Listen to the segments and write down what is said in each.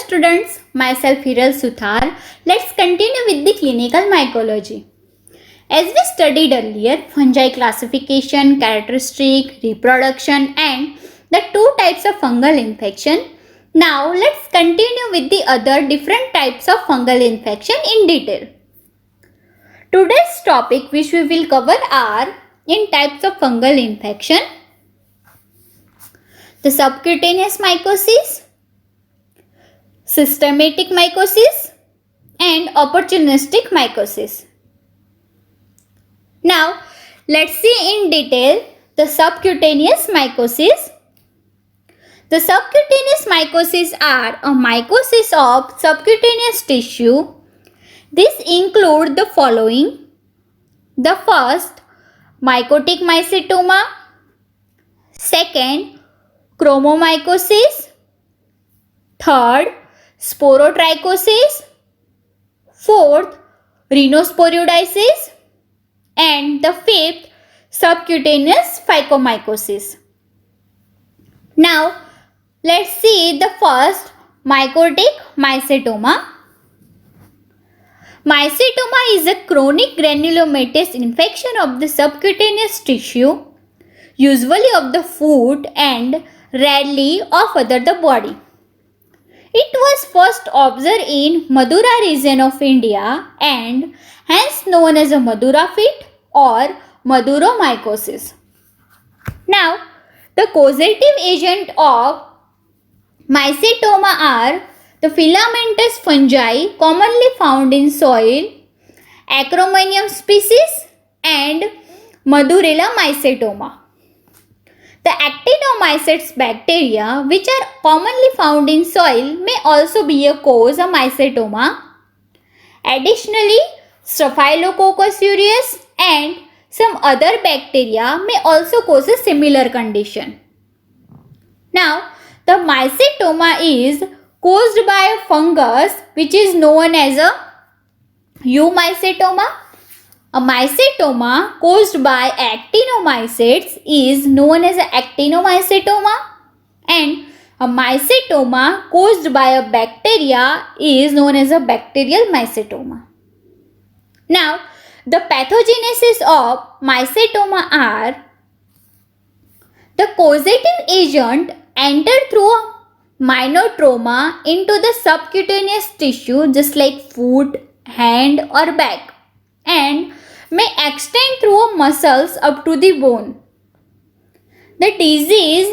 students, myself Hiral Suthar. Let's continue with the clinical mycology. As we studied earlier, fungi classification, characteristic, reproduction and the two types of fungal infection. Now let's continue with the other different types of fungal infection in detail. Today's topic which we will cover are in types of fungal infection: the subcutaneous mycosis, systematic mycosis and opportunistic mycosis. Now let's see in detail the subcutaneous mycosis. The subcutaneous mycosis are a mycosis of subcutaneous tissue. These include the following: the first, mycotic mycetoma; second, chromomycosis; third, sporotrichosis; fourth, rhinosporidiasis; and the fifth, subcutaneous phycomycosis. Now let's see the first, mycotic mycetoma. Mycetoma is a chronic granulomatous infection of the subcutaneous tissue, usually of the foot and rarely of other the body. It was first observed in Madura region of India and hence known as a Madura fit or Maduromycosis. Now, the causative agent of mycetoma are the filamentous fungi commonly found in soil, Acromonium species and Madurella mycetoma. The actinomycetes bacteria which are commonly found in soil may also be a cause of mycetoma. Additionally, Staphylococcus aureus and some other bacteria may also cause a similar condition. Now, the mycetoma is caused by a fungus which is known as a Eumycetoma. A mycetoma caused by actinomycetes is known as actinomycetoma, and a mycetoma caused by a bacteria is known as a bacterial mycetoma. Now, the pathogenesis of mycetoma are: the causative agent entered through a myotrauma into the subcutaneous tissue just like foot, hand or back, and may extend through muscles up to the bone. The disease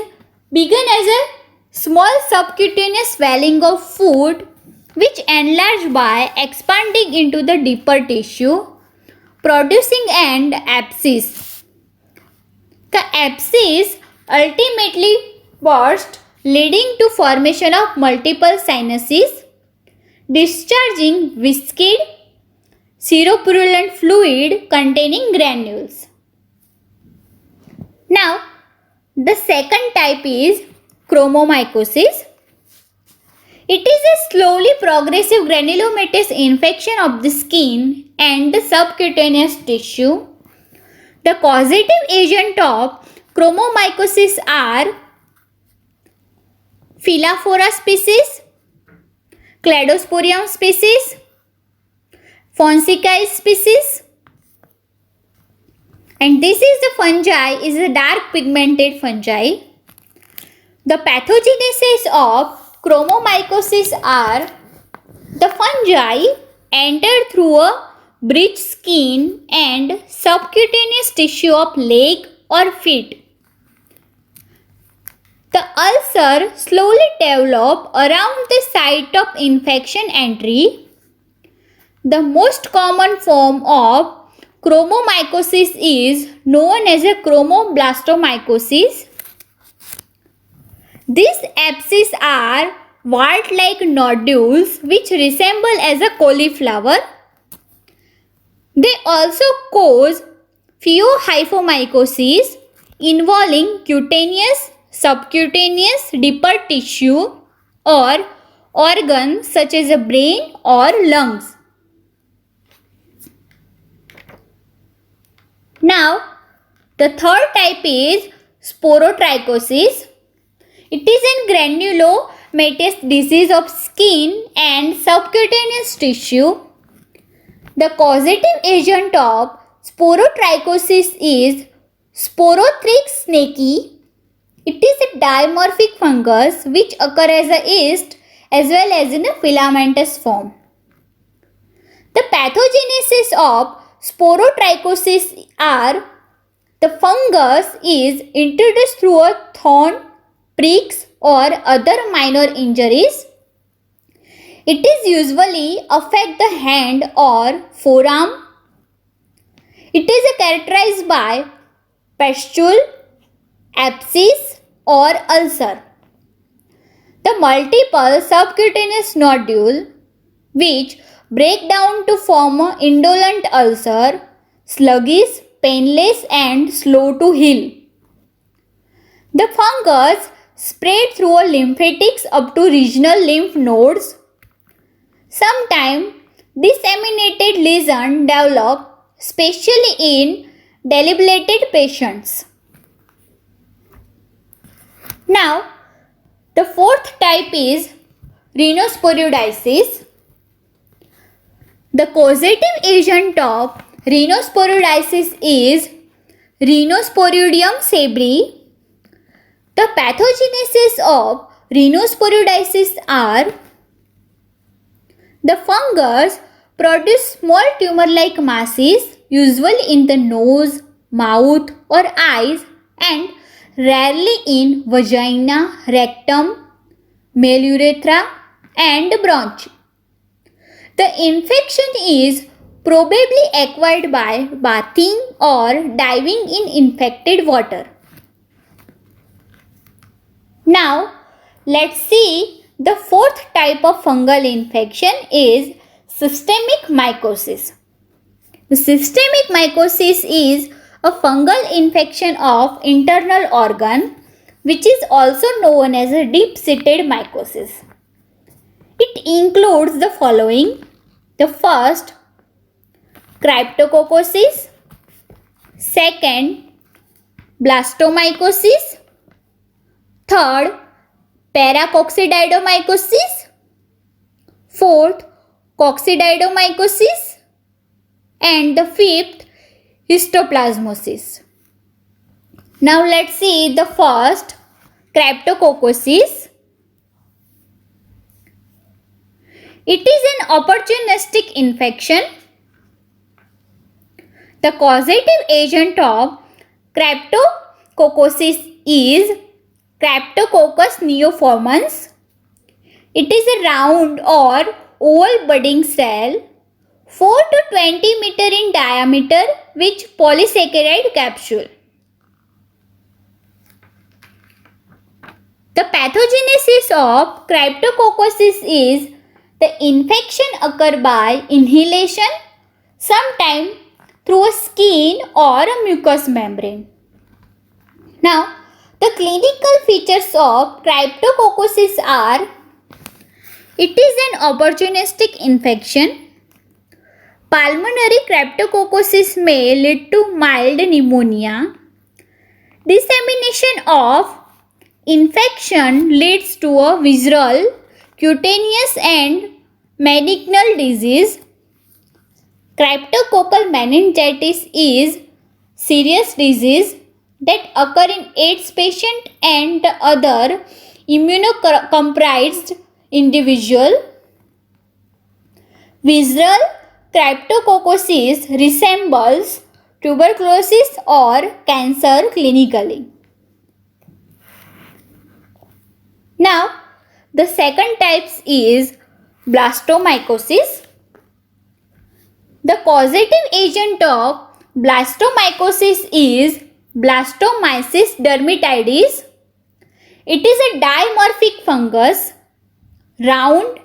began as a small subcutaneous swelling of foot which enlarged by expanding into the deeper tissue, producing an abscess. The abscess ultimately burst, leading to formation of multiple sinuses, discharging viscid, seropurulent fluid containing granules. Now, the second type is chromomycosis. It is a slowly progressive granulomatous infection of the skin and the subcutaneous tissue. The causative agent of chromomycosis are Philophora species, Cladosporium species, Fonsecae species, and this is the fungi is a dark pigmented fungi. The pathogenesis of chromomycosis are: the fungi entered through a breached skin and subcutaneous tissue of leg or feet. The ulcer slowly develop around the site of infection entry. The most common form of chromomycosis is known as a chromoblastomycosis. These abscesses are wart-like nodules which resemble as a cauliflower. They also cause pheohyphomycosis involving cutaneous, subcutaneous, deeper tissue or organs such as a brain or lungs. Now, the third type is sporotrichosis. It is a granulomatous disease of skin and subcutaneous tissue. The causative agent of sporotrichosis is Sporothrix snakyi. It is a dimorphic fungus which occurs as a yeast as well as in a filamentous form. The pathogenesis of sporotrichosis are: the fungus is introduced through a thorn, pricks or other minor injuries. It is usually affect the hand or forearm. It is characterized by pustule, abscess or ulcer. The multiple subcutaneous nodule which break down to form an indolent ulcer, sluggish, painless and slow to heal. The fungus spread through lymphatics up to regional lymph nodes. Sometimes disseminated lesions develop, especially in debilitated patients. Now, the fourth type is rhinosporidiasis. The causative agent of rhinosporidiasis is Rhinosporidium sabri. The pathogenesis of rhinosporidiasis are: the fungus produce small tumor-like masses, usually in the nose, mouth or eyes and rarely in vagina, rectum, male urethra and bronchi. The infection is probably acquired by bathing or diving in infected water. Now, let's see the fourth type of fungal infection is systemic mycosis. The systemic mycosis is a fungal infection of internal organ which is also known as a deep-seated mycosis. It includes the following: the first, cryptococcosis; second, blastomycosis; third, paracoccidiomycosis; fourth, coccidiomycosis; and the fifth, histoplasmosis. Now let's see the first, cryptococcosis. It is an opportunistic infection. The causative agent of cryptococcosis is Cryptococcus neoformans. It is a round or oval budding cell 4 to 20 meter in diameter with polysaccharide capsule. The pathogenesis of cryptococcosis is the infection occur by inhalation, sometimes through a skin or a mucous membrane. Now, the clinical features of cryptococcosis are: it is an opportunistic infection. Pulmonary cryptococcosis may lead to mild pneumonia. Dissemination of infection leads to a visceral, cutaneous and malignant disease. Cryptococcal meningitis is serious disease that occur in AIDS patient and other immunocompromised individual. Visceral cryptococcosis resembles tuberculosis or cancer clinically. Now, the second type is blastomycosis. The causative agent of blastomycosis is Blastomyces dermatidis. It is a dimorphic fungus, round,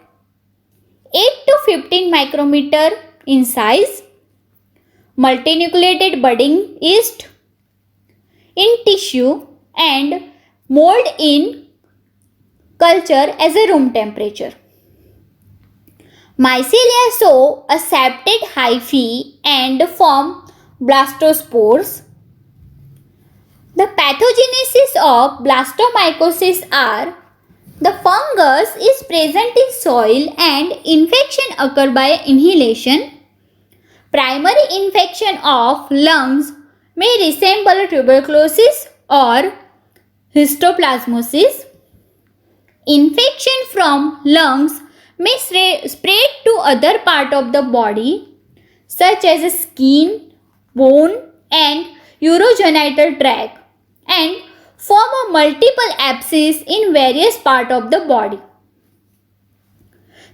8 to 15 micrometer in size, multinucleated budding yeast in tissue and mold in culture as a room temperature. Mycelia sow a septate hyphae and form blastospores. The pathogenesis of blastomycosis are: The fungus is present in soil and infection occur by inhalation. Primary infection of lungs may resemble tuberculosis or histoplasmosis. Infection from lungs may spread to other part of the body such as skin, bone and urogenital tract and form a multiple abscess in various parts of the body.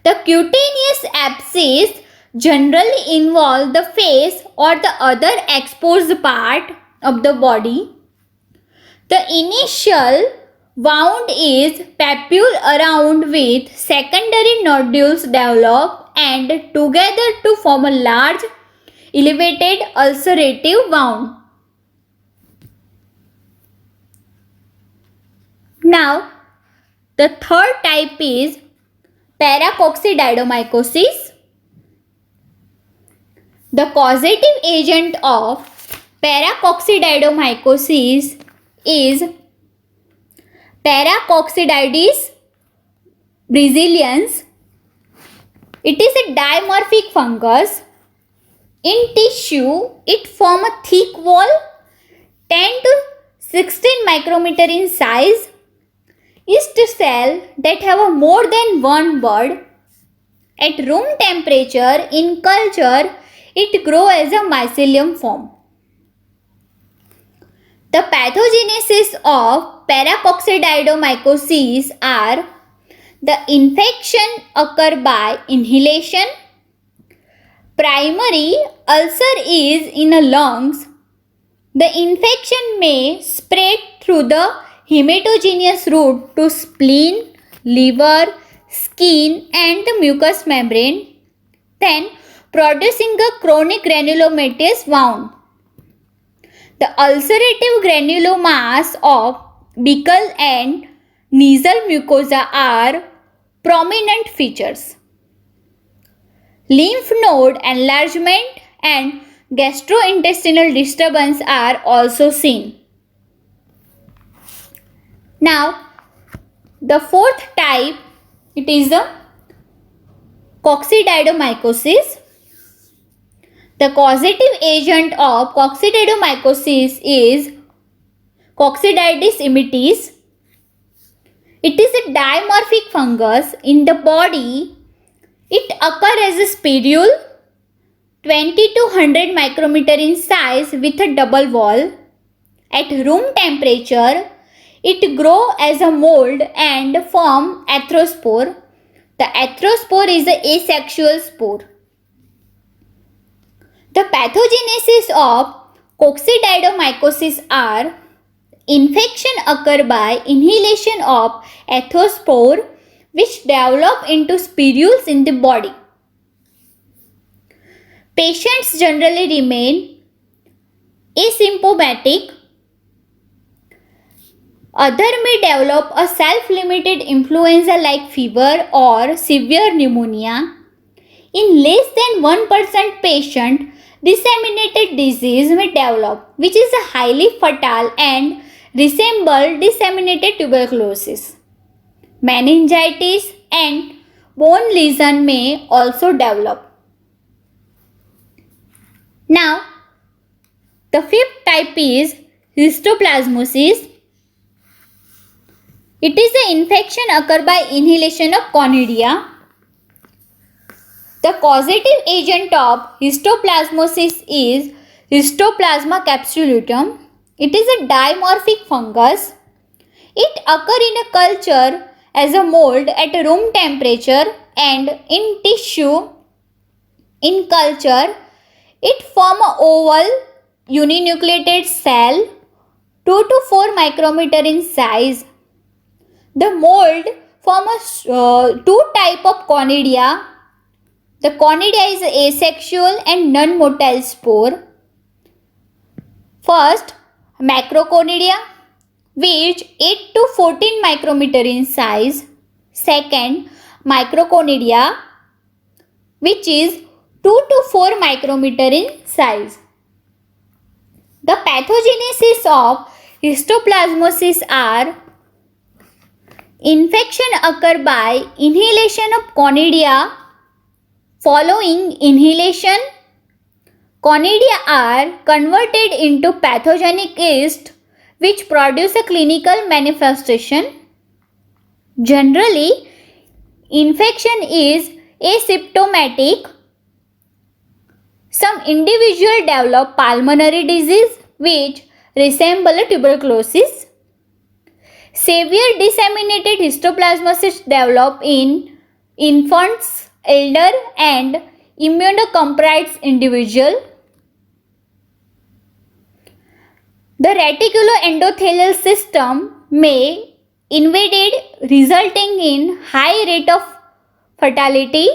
The cutaneous abscess generally involve the face or the other exposed part of the body. The initial wound is papule around with secondary nodules develop and together to form a large elevated ulcerative wound. Now, the third type is paracoccydiomycosis. The causative agent of paracoccydiomycosis is Paracoccydides brasiliensis. It is a dimorphic fungus. In tissue, it forms a thick wall 10 to 16 micrometer in size. Yeast cell that have a more than one bud. At room temperature in culture, it grows as a mycelium form. The pathogenesis of paracoccydiomycosis are the infection occur by inhalation. Primary ulcer is in the lungs. The infection may spread through the hematogenous route to spleen, liver, skin and the mucous membrane, then producing a chronic granulomatous wound. The ulcerative granulomas of buccal and nasal mucosa are prominent features. Lymph node enlargement and gastrointestinal disturbance are also seen. Now, the fourth type, it is the coccydiomycosis. The causative agent of coccydiomycosis is Coccidioides immitis. It is a dimorphic fungus in the body. It occurs as a spirule 20 to 100 micrometer in size with a double wall. At room temperature, it grows as a mold and form arthrospore. The arthrospore is an asexual spore. The pathogenesis of coccidioidomycosis are infection occur by inhalation of arthrospore which develop into spirules in the body. Patients generally remain asymptomatic. Others may develop a self-limited influenza-like fever or severe pneumonia. In less than 1% patient, disseminated disease may develop, which is a highly fatal and resemble disseminated tuberculosis. Meningitis and bone lesion may also develop. Now, the fifth type is histoplasmosis. It is an infection occur by inhalation of conidia. The causative agent of histoplasmosis is Histoplasma capsulatum. It is a dimorphic fungus. It occurs in a culture as a mold at room temperature and in tissue. In culture, it forms an oval uninucleated cell 2 to 4 micrometer in size. The mold forms two types of conidia. The conidia is asexual and non-motile spore. First, macroconidia, which 8 to 14 micrometer in size. Second, microconidia, which is 2 to 4 micrometer in size. The pathogenesis of histoplasmosis are Infection occur by inhalation of Conidia. Following inhalation, Conidia are converted into pathogenic yeast which produce a clinical manifestation. Generally, infection is asymptomatic. Some individuals develop pulmonary disease which resemble tuberculosis. Severe disseminated histoplasmosis develop in infants, elder and immunocompromised individual. The reticuloendothelial system may invaded resulting in high rate of fatality.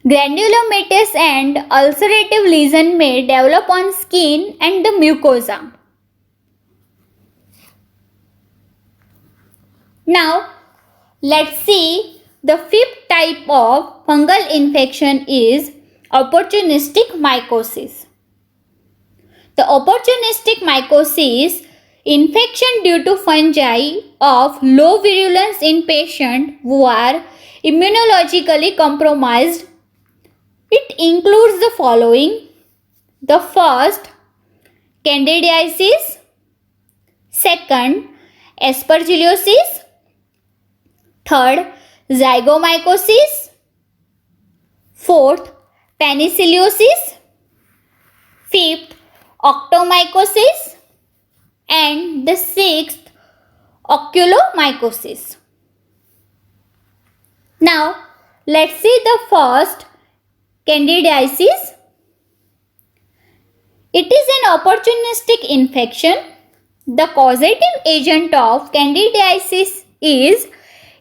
Granulomatous and ulcerative lesion may develop on skin and the mucosa. Now, let's see the fifth type of fungal infection is opportunistic mycosis. The opportunistic mycosis infection due to fungi of low virulence in patients who are immunologically compromised. It includes the following. The first, candidiasis. Second, aspergillosis. Third, zygomycosis. Fourth, penicillosis. Fifth, octomycosis. And the sixth, oculomycosis. Now, let's see the first, candidiasis. It is an opportunistic infection. The causative agent of candidiasis is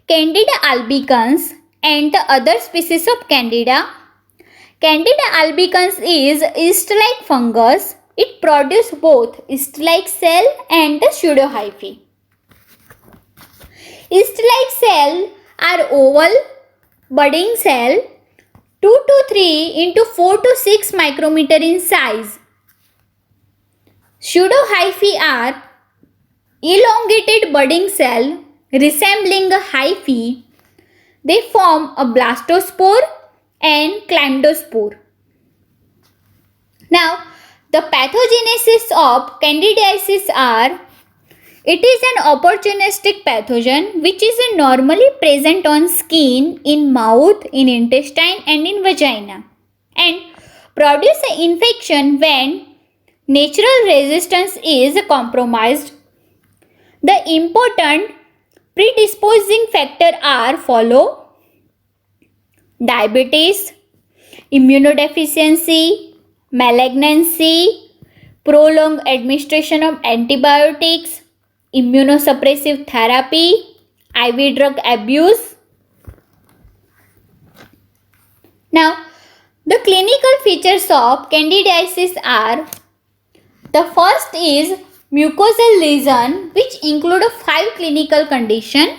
Candida albicans and the other species of Candida. Candida albicans is yeast-like fungus. It produces both yeast-like cell and the pseudohyphae. Yeast-like cell are oval budding cell 2 to 3 into 4 to 6 micrometer in size. Pseudohyphae are elongated budding cell resembling a hyphae. They form a blastospore and chlamydospore. Now, the pathogenesis of candidiasis are: it is an opportunistic pathogen which is normally present on skin, in mouth, in intestine and in vagina, and produce an infection when natural resistance is compromised. The important predisposing factors are follow: diabetes, immunodeficiency, malignancy, prolonged administration of antibiotics, immunosuppressive therapy, IV drug abuse. Now, the clinical features of candidiasis are: the first is mucosal lesion which include 5 clinical conditions.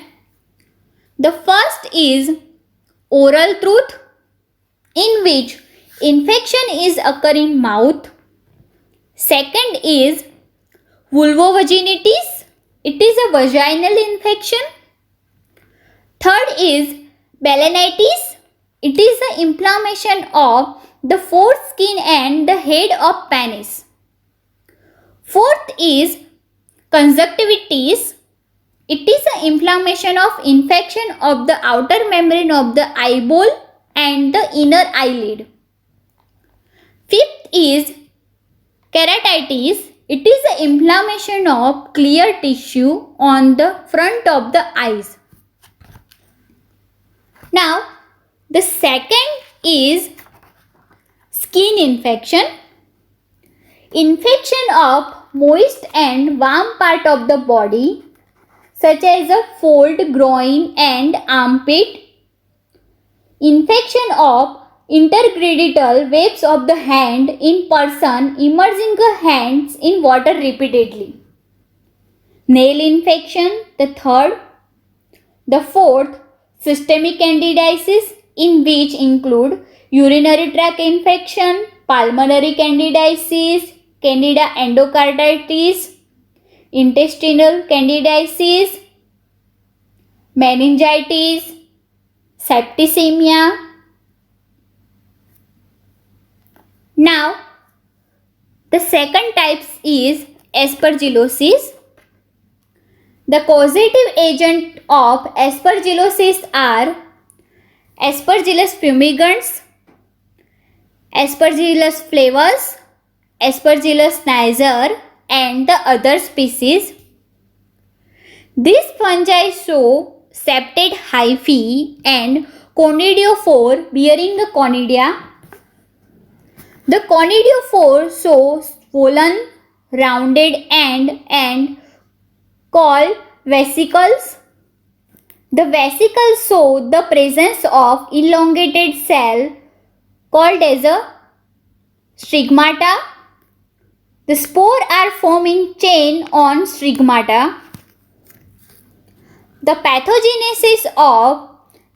The first is oral tooth in which infection is occur in mouth. Second is vulvovaginitis. It is a vaginal infection. Third is balanitis. It is the inflammation of the foreskin and the head of penis. Fourth is conjunctivitis. It is the inflammation of infection of the outer membrane of the eyeball and the inner eyelid. Fifth is keratitis. It is the inflammation of clear tissue on the front of the eyes. Now, the second is skin infection. Infection of moist and warm part of the body such as a fold, groin and armpit. Infection of intergradital waves of the hand in person immersing hands in water repeatedly. Nail infection, the third. The fourth, systemic candidiasis, in which include urinary tract infection, pulmonary candidiasis, candida endocarditis, intestinal candidiasis, meningitis, septicemia. Now, the second type is aspergillosis. The causative agent of aspergillosis are Aspergillus fumigans, Aspergillus flavus, Aspergillus niger, and the other species. These fungi show septate hyphae and conidiophore bearing the conidia. The conidiophore show swollen, rounded end and called vesicles. The vesicles show the presence of elongated cell called as a stigmata. The spores are forming chain on stigmata. The pathogenesis of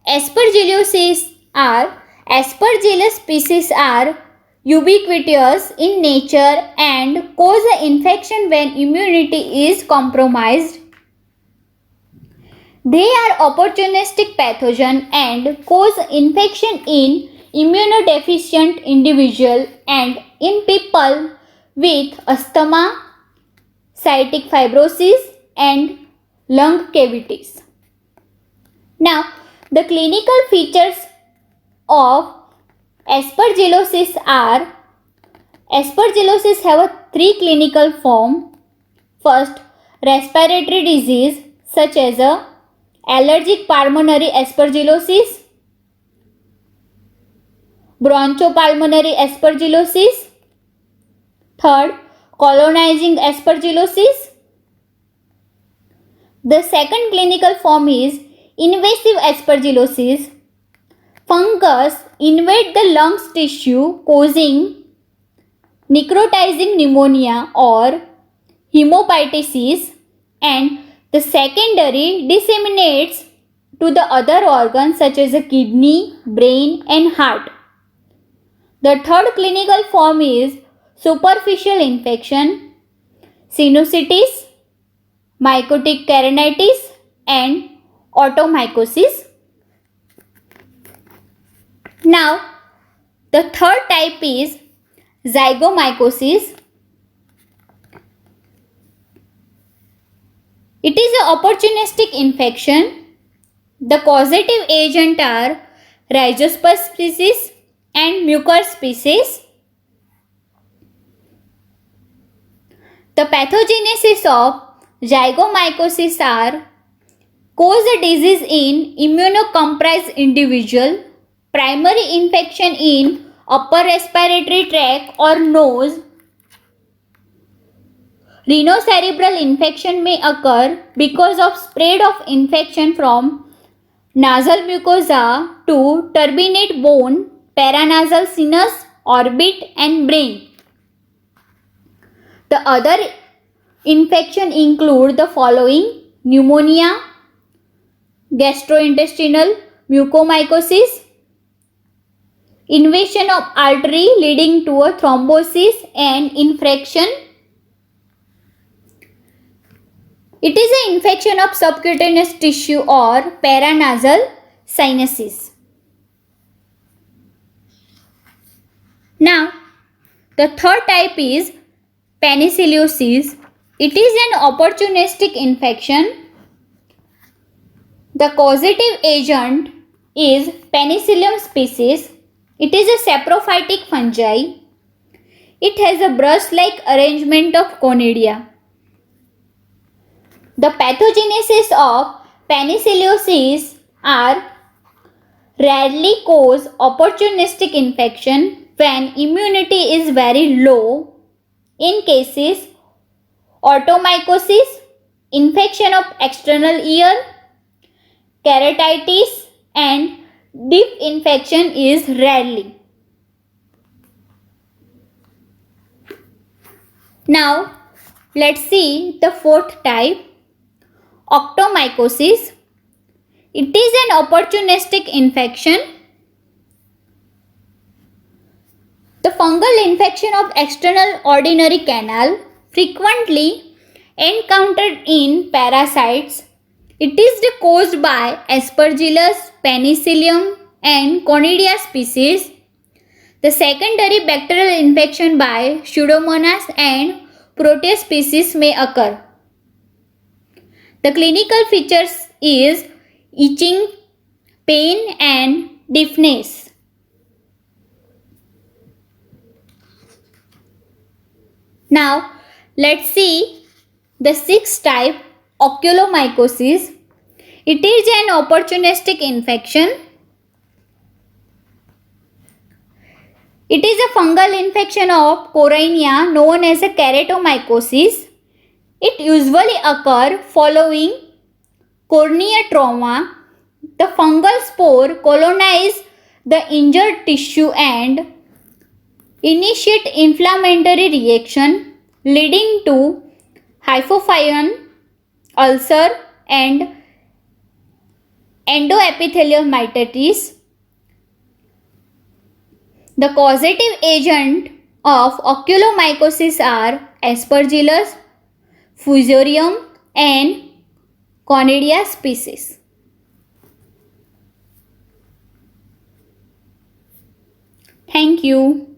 aspergillosis are Aspergillus species are ubiquitous in nature and cause the infection when immunity is compromised. They are opportunistic pathogen and cause infection in immunodeficient individual and in people with asthma, cystic fibrosis and lung cavities. Now, the clinical features of aspergillosis are aspergillosis have three clinical forms. First, respiratory disease such as allergic pulmonary aspergillosis, bronchopulmonary aspergillosis. Third, colonizing aspergillosis. The second clinical form is invasive aspergillosis. Fungus invade the lungs tissue causing necrotizing pneumonia or hemoptysis, and the secondary disseminates to the other organs such as the kidney, brain and heart. The third clinical form is superficial infection, sinusitis, mycotic keratitis and automycosis. Now, the third type is zygomycosis. It is an opportunistic infection. The causative agent are Rhizospus species and Mucor species. The pathogenesis of zygomycosis are cause the disease in immunocompromised individual, primary infection in upper respiratory tract or nose. Rhinocerebral infection may occur because of spread of infection from nasal mucosa to turbinate bone, paranasal sinus, orbit and brain. The other infection include the following: pneumonia, gastrointestinal mucormycosis, invasion of artery leading to a thrombosis and infection. It is an infection of subcutaneous tissue or paranasal sinuses. Now, the third type is penicillosis. It is an opportunistic infection. The causative agent is Penicillium species. It is a saprophytic fungi. It has a brush-like arrangement of conidia. The pathogenesis of penicillosis are rarely cause opportunistic infection when immunity is very low. In cases automycosis, infection of external ear, keratitis and deep infection is rarely. Now let's see the fourth type, octomycosis. It is an opportunistic infection. The fungal infection of external ordinary canal, frequently encountered in parasites. It is caused by Aspergillus, Penicillium, and Conidia species. The secondary bacterial infection by Pseudomonas and Proteus species may occur. The clinical features is itching, pain, and deafness. Now, let's see the sixth type, oculomycosis. It is an opportunistic infection. It is a fungal infection of corynea known as a keratomycosis. It usually occurs following cornea trauma. The fungal spore colonize the injured tissue and initiate inflammatory reaction leading to hypopyon, ulcer, and endoepithelial myitis. The causative agent of oculomycosis are Aspergillus, Fusarium, and Conidia species. Thank you.